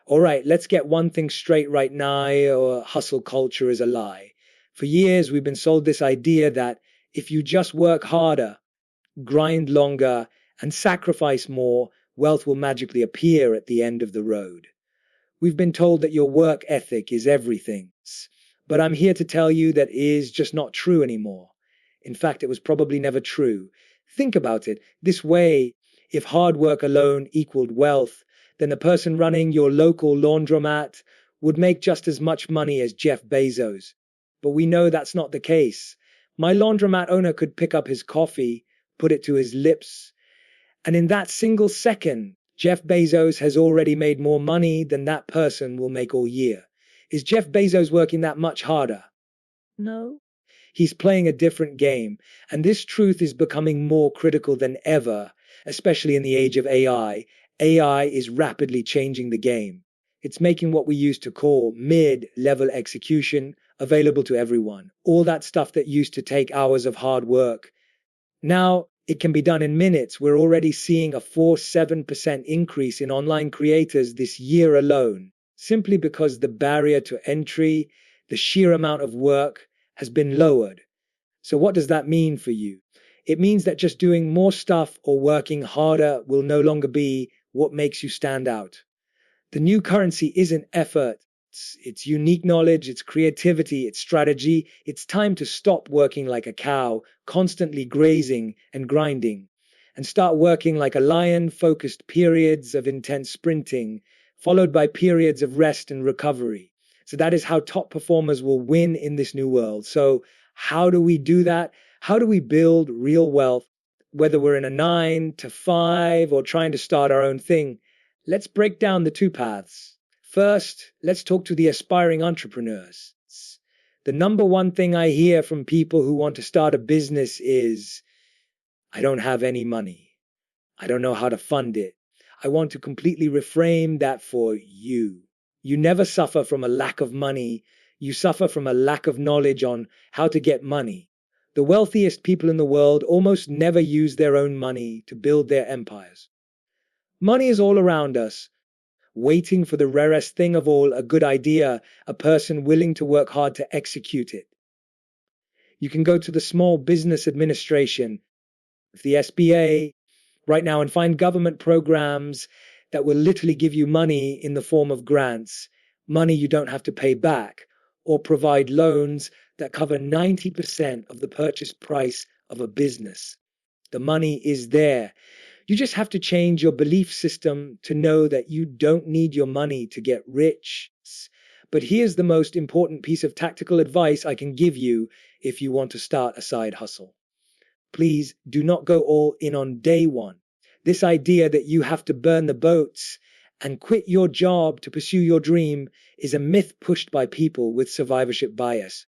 All right, let's get one thing straight right now, or hustle culture is a lie. For years, we've been sold this idea that if you just work harder, grind longer, and sacrifice more, wealth will magically appear at the end of the road. We've been told that your work ethic is everything. But I'm here to tell you that is just not true anymore. In fact, it was probably never true. Think about it this way: if hard work alone equaled wealth, then the person running your local laundromat would make just as much money as Jeff Bezos. But we know that's not the case. My laundromat owner could pick up his coffee, put it to his lips, and in that single second, Jeff Bezos has already made more money than that person will make all year. Is Jeff Bezos working that much harder? No. He's playing a different game, and this truth is becoming more critical than ever, especially in the age of AI. AI is rapidly changing the game. It's making what we used to call mid-level execution available to everyone. All that stuff that used to take hours of hard work. Now, it can be done in minutes. We're already seeing a 4-7% increase in online creators this year alone, simply because the barrier to entry, the sheer amount of work, has been lowered. So what does that mean for you? It means that just doing more stuff or working harder will no longer be what makes you stand out. The new currency isn't effort. It's unique knowledge, it's creativity, it's strategy. It's time to stop working like a cow, constantly grazing and grinding, and start working like a lion, focused periods of intense sprinting, followed by periods of rest and recovery. So that is how top performers will win in this new world. So how do we do that? How do we build real wealth, whether we're in a 9 to 5 or trying to start our own thing? Let's break down the two paths. First, let's talk to the aspiring entrepreneurs. The number one thing I hear from people who want to start a business is, I don't have any money. I don't know how to fund it. I want to completely reframe that for you. You never suffer from a lack of money. You suffer from a lack of knowledge on how to get money. The wealthiest people in the world almost never use their own money to build their empires. Money is all around us, waiting for the rarest thing of all, a good idea, a person willing to work hard to execute it. You can go to the Small Business Administration, the SBA, right now and find government programs that will literally give you money in the form of grants, money you don't have to pay back, or provide loans that cover 90% of the purchase price of a business. The money is there. You just have to change your belief system to know that you don't need your money to get rich. But here's the most important piece of tactical advice I can give you if you want to start a side hustle. Please do not go all in on day one. This idea that you have to burn the boats and quit your job to pursue your dream is a myth pushed by people with survivorship bias.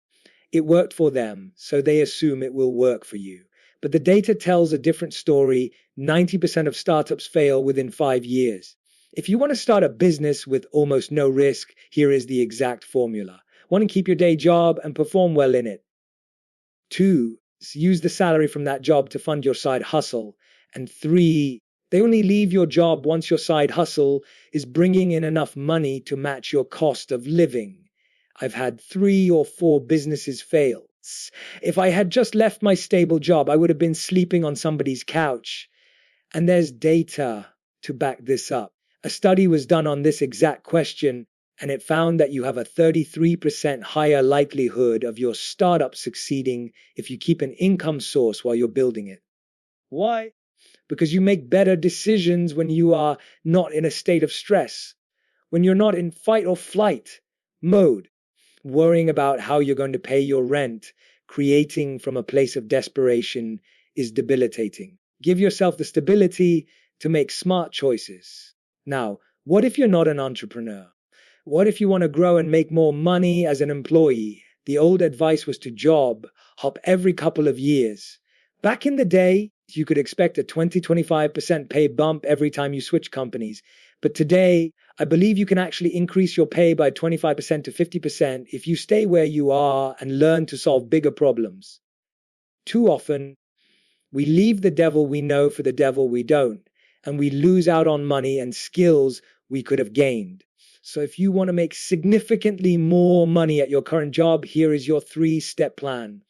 It worked for them, so they assume it will work for you. But the data tells a different story. 90% of startups fail within 5 years. If you want to start a business with almost no risk, here is the exact formula. 1, keep your day job and perform well in it. 2, use the salary from that job to fund your side hustle. And 3, they only leave your job once your side hustle is bringing in enough money to match your cost of living. I've had 3 or 4 businesses fail. If I had just left my stable job, I would have been sleeping on somebody's couch. And there's data to back this up. A study was done on this exact question, and it found that you have a 33% higher likelihood of your startup succeeding if you keep an income source while you're building it. Why? Because you make better decisions when you are not in a state of stress, when you're not in fight or flight mode, worrying about how you're going to pay your rent, creating from a place of desperation is debilitating. Give yourself the stability to make smart choices. Now, what if you're not an entrepreneur? What if you want to grow and make more money as an employee? The old advice was to job hop every couple of years. Back in the day, you could expect a 20-25% pay bump every time you switch companies. But today, I believe you can actually increase your pay by 25% to 50% if you stay where you are and learn to solve bigger problems. Too often, we leave the devil we know for the devil we don't, and we lose out on money and skills we could have gained. So if you want to make significantly more money at your current job, here is your 3-step plan.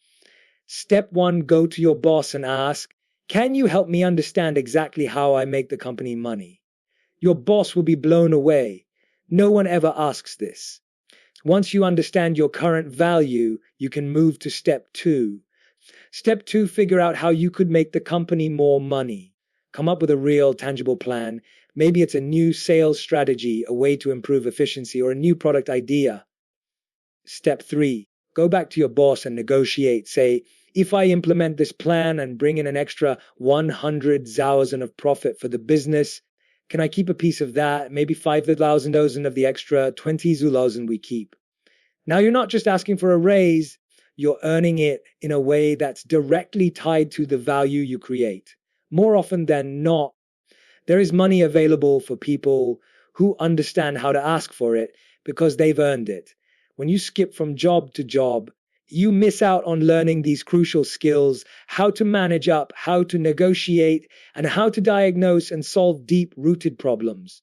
Step 1, go to your boss and ask, can you help me understand exactly how I make the company money? Your boss will be blown away. No one ever asks this. Once you understand your current value, you can move to step 2. Step 2, figure out how you could make the company more money. Come up with a real, tangible plan. Maybe it's a new sales strategy, a way to improve efficiency, or a new product idea. Step 3, go back to your boss and negotiate. Say, if I implement this plan and bring in an extra 100,000 of profit for the business, can I keep a piece of that? Maybe 5,000 of the extra 20,000 we keep. Now you're not just asking for a raise, you're earning it in a way that's directly tied to the value you create. More often than not, there is money available for people who understand how to ask for it because they've earned it. When you skip from job to job, you miss out on learning these crucial skills: how to manage up, how to negotiate, and how to diagnose and solve deep-rooted problems.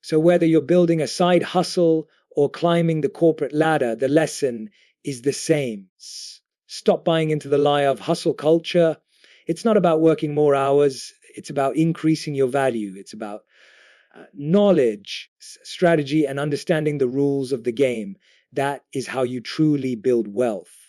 So whether you're building a side hustle or climbing the corporate ladder, the lesson is the same. Stop buying into the lie of hustle culture. It's not about working more hours. It's about increasing your value. It's about knowledge, strategy, and understanding the rules of the game. That is how you truly build wealth.